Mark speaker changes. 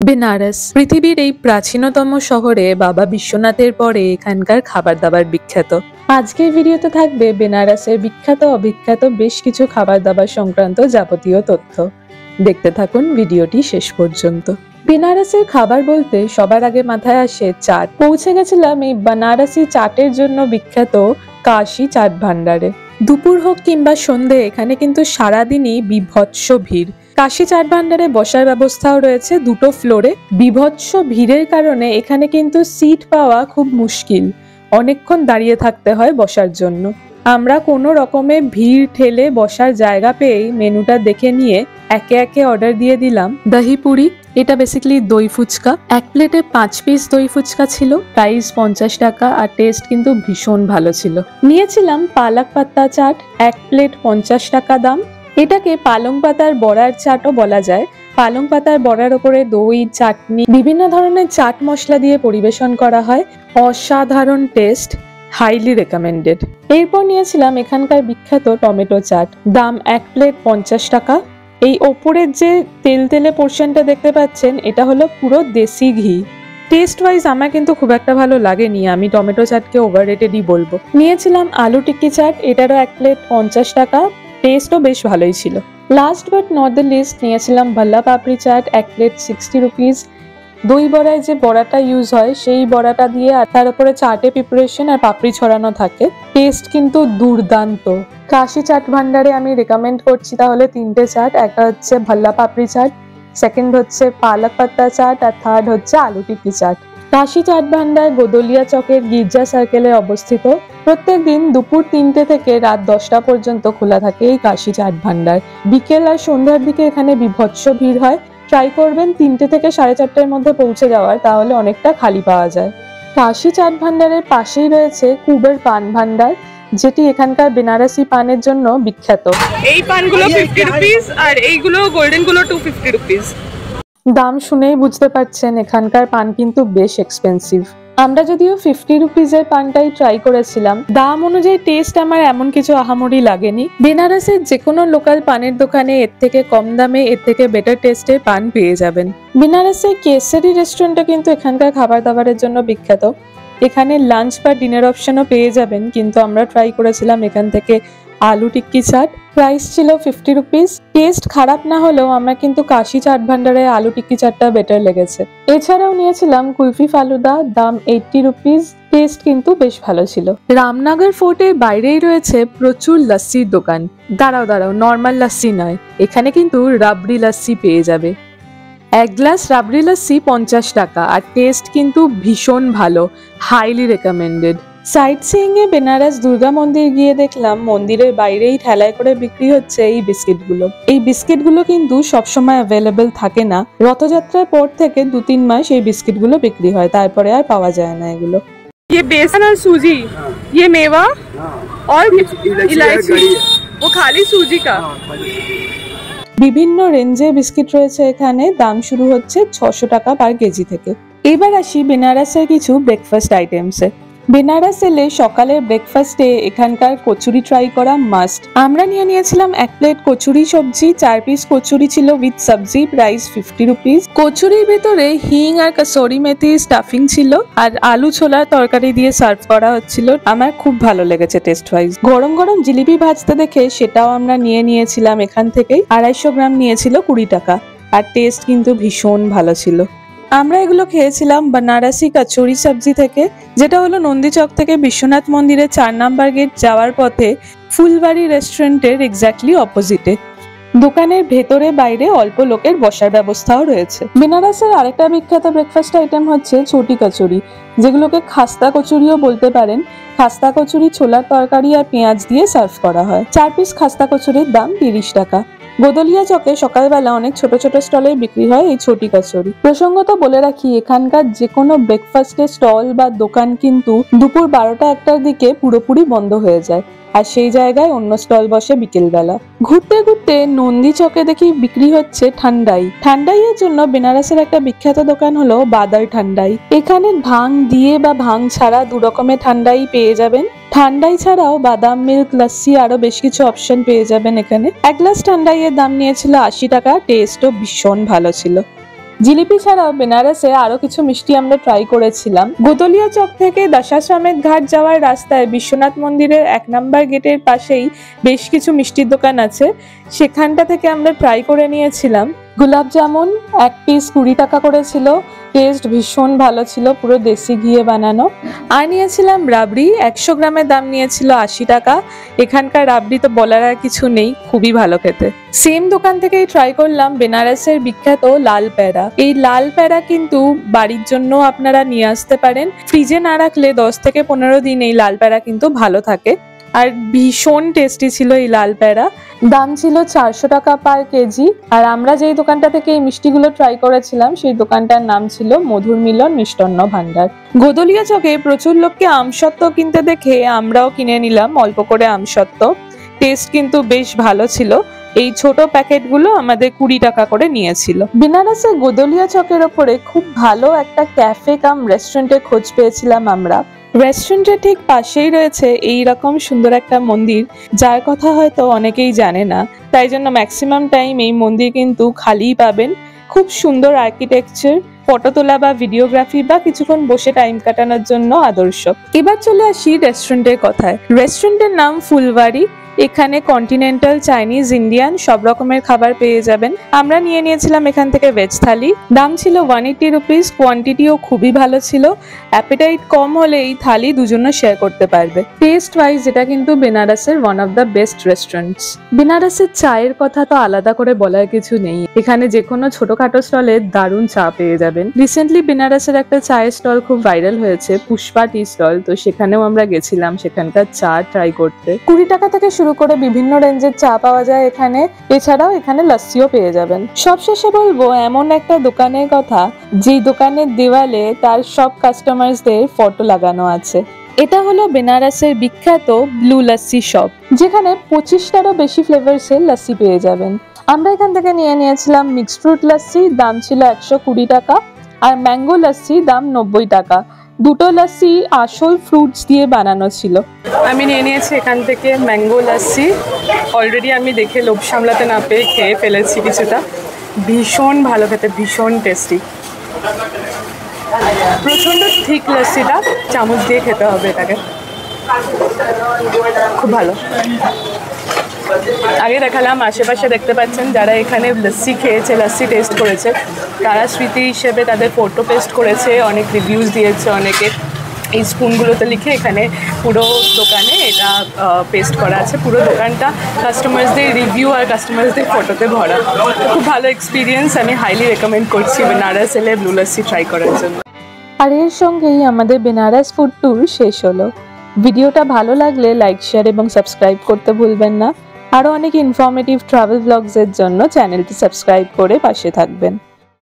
Speaker 1: বেনারস পৃথিবীর এই প্রাচীনতম শহরে বাবা বিশ্বনাথের পরে এখানকার খাবার দাবার বিখ্যাত। আজকের ভিডিওতে থাকবে বেনারসের বিখ্যাত অবিখ্যাত বেশ কিছু খাবার দাবার সংক্রান্ত যাবতীয় তথ্য। দেখতে থাকুন ভিডিওটি শেষ পর্যন্ত। বেনারসের খাবার বলতে সবার আগে মাথায় আসে চাট। পৌঁছে গেছিলাম এই বেনারসি চাটের জন্য বিখ্যাত কাশী চাট ভান্ডারে। দুপুর হোক কিংবা সন্ধে, এখানে কিন্তু সারাদিনই বিভৎস ভিড়। কাশী চাট ভান্ডারে বসার ব্যবস্থাও রয়েছে দুটো ফ্লোরে। বিভৎস ভিড়ের কারণে এখানে কিন্তু সিট পাওয়া খুব মুশকিল, অনেকক্ষণ দাঁড়িয়ে থাকতে হয় বসার জন্য। আমরা কোনো রকমে ভিড় ঠেলে বসার জায়গা পেয়ে মেনুটা দেখে নিয়ে একে একে অর্ডার দিয়ে দিলাম দহি পুরি। এটা বেসিক্যালি দই ফুচকা। এক প্লেটে 5 পিস দই ফুচকা ছিল, প্রাইস 50 টাকা, আর টেস্ট কিন্তু ভীষণ ভালো ছিল। নিয়েছিলাম পালক পাত্তা চাট, 1 প্লেট 50 টাকা দাম। এটাকে পালং পাতার বড়ার চাটও বলা যায়। পালং পাতার বড়ার ওপরে দই, চাটনি, বিভিন্ন ধরনের চাট মশলা দিয়ে পরিবেশন করা হয়। অসাধারণ টেস্ট, হাইলি রেকমেন্ডেড। এরপর নিয়েছিলাম এখানকার বিখ্যাত টমেটো চাট, দাম 1 প্লেট 50 টাকা। এই ওপরের যে তেলতেলে পোর্শনটা দেখতে পাচ্ছেন, এটা হলো পুরো দেশি ঘি। টেস্ট ওয়াইজ আমার কিন্তু খুব একটা ভালো লাগেনি, আমি টমেটো চাটকে ওভাররেটেডই বলবো। নিয়েছিলাম আলু টিক্কি চাট, এটারও 1 প্লেট 50 টাকা, টেস্টও বেশ ভালোই ছিল। Last but not the least নিয়েছিলাম ভাল্লা পাপড়ি চাট, 1 প্লেট 60 রুপিস। দই বড়ায় যে বড়াটা ইউজ হয় সেই বড়াটা দিয়ে, আর তার উপরে চাটে প্রিপারেশন আর পাপড়ি ছড়ানো থাকে। টেস্ট কিন্তু দুর্দান্ত। কাশী চাট ভান্ডারে আমি রেকমেন্ড করছি তাহলে 3টে চাট। একটা হচ্ছে ভাল্লা পাপড়ি চাট, সেকেন্ড হচ্ছে পালক পাত্তা চাট, আর থার্ড হচ্ছে আলু টিক্কি চাট। কাশী চাট ভান্ডার গোদলিয়া চকের গির্জা সার্কেলে অবস্থিত। প্রত্যেক দিন দুপুর 3টে থেকে রাত 10টা পর্যন্ত খোলা থাকে এই কাশী চাট ভান্ডার। বিকেল আর সন্ধ্যার দিকে এখানে বিভৎস ভিড় হয়। ট্রাই করবেন 3টে থেকে 4:30টার মধ্যে পৌঁছে যাওয়ার, তাহলে অনেকটা খালি পাওয়া যায়। কাশী চাট ভান্ডারের পাশেই রয়েছে কুবের পান ভান্ডার, যেটি এখানকার বেনারসি পানের জন্য বিখ্যাত।
Speaker 2: এই পানগুলো 50 রুপিস আর এইগুলো গোল্ডেন গুলো 250 রুপিস।
Speaker 1: দাম শুনেই বুঝতে পারছেন এখানকার পান কিন্তু বেশ এক্সপেন্সিভ। আমরা যদিও 50 রুপিসের পানটাই ট্রাই করেছিলাম, দাম অনুযায়ী টেস্ট আমার এমন কিছু আহামরি লাগেনি। বেনারসের যে কোনো লোকাল পানের দোকানে এর থেকে কম দামে এর থেকে বেটার টেস্টের পান পেয়ে যাবেন। বেনারসের কেসারি রেস্টুরেন্টটা কিন্তু এখানকার খাবার দাবারের জন্য বিখ্যাত। এখানে লাঞ্চ বা ডিনার অপশনও পেয়ে যাবেন, কিন্তু আমরা ট্রাই করেছিলাম এখান থেকে আলু টিক্কি চাট। প্রাইস ছিল 50 রুপিস। টেস্ট খারাপ না হলেও আমার কিন্তু কাশী চাট ভান্ডারে আলু টিক্কি চাটটা বেটার লেগেছে। এছাড়াও নিয়েছিলাম কুলফি ফালুদা, দাম 80 রুপিস। টেস্ট কিন্তু বেশ ভালো ছিল। রামনগর ফোর্টের বাইরেই রয়েছে প্রচুর লাস্সির দোকান। দাঁড়াও, নর্মাল লাস্সি নয়, এখানে কিন্তু রাবড়ি লাস্সি পেয়ে যাবে। 1 গ্লাস রাবড়ি লাস্সি 50 টাকা, আর টেস্ট কিন্তু ভীষণ ভালো, হাইলি রেকমেন্ডেড। সাইট সিইং এ বেনারস দুর্গা মন্দির গিয়ে দেখলাম মন্দিরের বাইরেই ঠেলায় করে বিক্রি হচ্ছে এই বিস্কিটগুলো। এই বিস্কিটগুলো কিন্তু সবসময় অ্যাভেলেবেল থাকে না। রথযাত্রার পর থেকে 2-3 মাস এই বিস্কিটগুলো বিক্রি হয়, তারপরে আর পাওয়া যায় না এগুলো।
Speaker 2: ये बेसन और सूजी, ये मेवा और इलायची, वो खाली सूजी का।
Speaker 1: বিভিন্ন রেঞ্জের বিস্কিট রয়েছে এখানে, দাম শুরু হচ্ছে 600 টাকা পার কেজি থেকে। এবার আসি বেনারসের কিছু ব্রেকফাস্ট আইটেমসে। বেনারস এলে সকালের ব্রেকফাস্টে এখানকার কচুরি ট্রাই করা মাস্ট। আমরা নিয়েছিলাম 1 প্লেট কচুরি সবজি, 4 পিস কচুরি ছিল উইথ সবজি, প্রাইস 50 রুপিস। কচুরির ভেতরে হিং আর কসুরি মেথি স্টাফিং ছিল, আর আলু ছোলার তরকারি দিয়ে সার্ভ করা হচ্ছিল। আমার খুব ভালো লেগেছে টেস্ট ওয়াইজ। গরম গরম জিলিপি ভাজতে দেখে সেটাও আমরা নিয়েছিলাম এখান থেকেই। 250 গ্রাম নিয়েছিল 20 টাকা, আর টেস্ট কিন্তু ভীষণ ভালো ছিল। আমরা এগুলো খেয়েছিলাম বেনারসি কচুরি সবজি থেকে, যেটা হলো নন্দীচক থেকে বিশ্বনাথ মন্দিরের 4 নাম্বার গেট যাওয়ার পথে ফুলবাড়ি রেস্টুরেন্টের এক্স্যাক্টলি অপোজিটে। দোকানের ভেতরে বাইরে অল্প লোকের বসার ব্যবস্থাও রয়েছে। বেনারসের আরেকটা বিখ্যাত ব্রেকফাস্ট আইটেম হচ্ছে ছোটি কচুরি, যেগুলোকে খাস্তা কচুরিও বলতে পারেন। খাস্তা কচুরি ছোলার তরকারি আর পেঁয়াজ দিয়ে সার্ভ করা হয়। 4 পিস খাস্তা কচুরির দাম 30 টাকা। গোদলিয়া চকে সকালবেলা অনেক ছোট ছোট স্টলে বিক্রি হয় এই ছোটি কচুরি। প্রসঙ্গত বলে রাখি, এখানকার যে কোনো ব্রেকফাস্টের স্টল বা দোকান কিন্তু দুপুর 12টা-1টার দিকে পুরোপুরি বন্ধ হয়ে যায়, আর সেই জায়গায় অন্য স্টল বসে বিকেলবেলা। ঘুরতে ঘুরতে নন্দী চকে দেখি বিক্রি হচ্ছে ঠান্ডাই। ঠান্ডাইয়ের জন্য বেনারসের একটা বিখ্যাত দোকান হলো বাদার ঠান্ডাই। এখানে ভাং দিয়ে বা ভাং ছাড়া 2 রকমের ঠান্ডাই পেয়ে যাবেন। ঠান্ডাই ছাড়াও বাদাম মিল্ক, লস্যি আরো বেশ কিছু অপশন পেয়ে যাবেন এখানে। 1 গ্লাস ঠান্ডাইয়ের দাম নিয়েছিল 80 টাকা, টেস্টও ভীষণ ভালো ছিল। জিলিপি ছাড়াও বেনারসে আরো কিছু মিষ্টি আমরা ট্রাই করেছিলাম। গোদলিয়া চক থেকে দশাশ্বমেধ ঘাট যাওয়ার রাস্তায় বিশ্বনাথ মন্দিরের 1 নম্বর গেটের পাশেই বেশ কিছু মিষ্টির দোকান আছে, সেখানটা থেকে আমরা ট্রাই করে নিয়েছিলাম। গোলাপ জামুন 1 পিস 20 টাকা করে ছিল, টেস্ট ভীষণ ভালো ছিল, পুরো দেশি ঘিয়ে বানানো। আর নিয়েছিলাম রাবড়ি, 100 গ্রামের দাম নিয়েছিল 80 টাকা। এখানকার রাবড়ি তো বলার আর কিছু নেই, খুবই ভালো খেতে। সেম দোকান থেকেই ট্রাই করলাম বেনারসের বিখ্যাত লাল প্যাড়া। এই লাল প্যাড়া কিন্তু বাড়ির জন্য আপনারা নিয়ে আসতে পারেন, ফ্রিজে না রাখলে 10 থেকে 15 দিন এই লাল প্যাড়া কিন্তু ভালো থাকে। আর ভীষণ টেস্টি ছিল এই লাল প্যাড়া। দাম ছিল 400 টাকা পার কেজি। আর আমরা যেই দোকানটা থেকে এই মিষ্টিগুলো ট্রাই করেছিলাম সেই দোকানটার নাম ছিল মধুর মিলন মিষ্টান্ন ভান্ডার। গোদলিয়া চকে প্রচুর লোককে আমসত্ত্ব কিনতে দেখে আমরাও কিনে নিলাম অল্প করে আমসত্ত্ব। টেস্ট কিন্তু বেশ ভালো ছিল। এই ছোট প্যাকেটগুলো আমাদের 20 টাকা করে নিয়েছিল। বেনারসের গোদলিয়া চকের ওপরে খুব ভালো একটা ক্যাফে কাম রেস্টুরেন্টের খোঁজ পেয়েছিলাম আমরা। রেস্টুরেন্টের ঠিক পাশেই রয়েছে এই রকম সুন্দর একটা মন্দির, যার কথা হয়তো অনেকেই জানে না, তাই জন্য ম্যাক্সিমাম টাইম এই মন্দির কিন্তু খালিই পাবেন। খুব সুন্দর আর্কিটেকচার, ফটো তোলা বা ভিডিওগ্রাফি বা কিছুক্ষণ বসে টাইম কাটানোর জন্য আদর্শ। এবার চলে আসি রেস্টুরেন্টের কথায়। রেস্টুরেন্টের নাম ফুলবাড়ি। এখানে কন্টিনেন্টাল, চাইনিজ, ইন্ডিয়ান সব রকমের খাবার পেয়ে যাবেন। আমরা নিয়ে নিয়েছিলাম এখান থেকে ভেজ থালি। দাম ছিল 180 রুপিস। কোয়ান্টিটিও খুবই ভালো ছিল। অ্যাপিটাইট কম হলে এই থালি দুজনে শেয়ার করতে পারবে। টেস্ট ওয়াইজ এটা কিন্তু বেনারসের one of the best restaurants. বেনারসের চায়ের কথা তো আলাদা করে বলার কিছু নেই। এখানে যে কোনো ছোটখাটো স্টলে দারুণ চা পেয়ে যাবেন। রিসেন্টলি বেনারসের একটা চায়ের স্টল খুব ভাইরাল হয়েছে, পুষ্পা টি স্টল, তো সেখানেও আমরা গেছিলাম সেখানকার চা ট্রাই করতে। 20 টাকা থেকে শুরু করে বিভিন্ন রেঞ্জের চা পাওয়া যায় এখানে। এছাড়াও এখানে লস্যিও পেয়ে যাবেন। সবশেষে বলবো এমন একটা দোকানের কথা, যেই দোকানের দেওয়ালে তার সব কাস্টমারদের ফটো লাগানো আছে। এটা হলো বেনারসের বিখ্যাত ব্লু লস্যি শপ, যেখানে 25টারও বেশি ফ্লেভারসের লস্যি পেয়ে যাবেন। আমরা এখান থেকে নিয়ে নিয়েছিলাম মিক্সড ফ্রুট লস্যি, দাম ছিল 120 টাকা, আর ম্যাঙ্গো লস্যি দাম 90 টাকা। দুটো লস্যি আসল ফ্রুটস দিয়ে বানানো ছিল। আমি নিয়ে নিয়েছি এখান থেকে ম্যাঙ্গো লস্যি। অলরেডি আমি দেখে লোভ সামলাতে না পেয়ে খেয়ে ফেলেছি কিছুটা। ভীষণ ভালো খেতে, ভীষণ টেস্টি, প্রচণ্ড ঠিক লস্যিটা, চামচ দিয়ে খেতে হবে এটাকে, খুব ভালো। আগে দেখালাম, আশেপাশে দেখতে পাচ্ছেন যারা এখানে লস্যি খেয়েছে, লস্যি টেস্ট করেছে, তারা স্মৃতি হিসেবে তাদের ফটো পেস্ট করেছে, অনেক রিভিউজ দিয়েছে অনেকে। এই স্পুনগুলোতে লিখে এখানে পুরো দোকানে এটা পেস্ট করা আছে। পুরো দোকানটা কাস্টমার্সদের রিভিউ আর কাস্টমার্সদের ফটোতে ভরা। খুব ভালো এক্সপিরিয়েন্স, আমি হাইলি রেকমেন্ড করছি বেনারস এলে ব্লু লস্যি ট্রাই করার জন্য। আর এর সঙ্গেই আমাদের বেনারস ফুড ট্যুর শেষ হলো। ভিডিওটা ভালো লাগলে লাইক, শেয়ার এবং সাবস্ক্রাইব করতে ভুলবেন না। আরও অনেক ইনফরমেটিভ ট্রাভেল ব্লগসের জন্য চ্যানেলটি সাবস্ক্রাইব করে পাশে থাকবেন।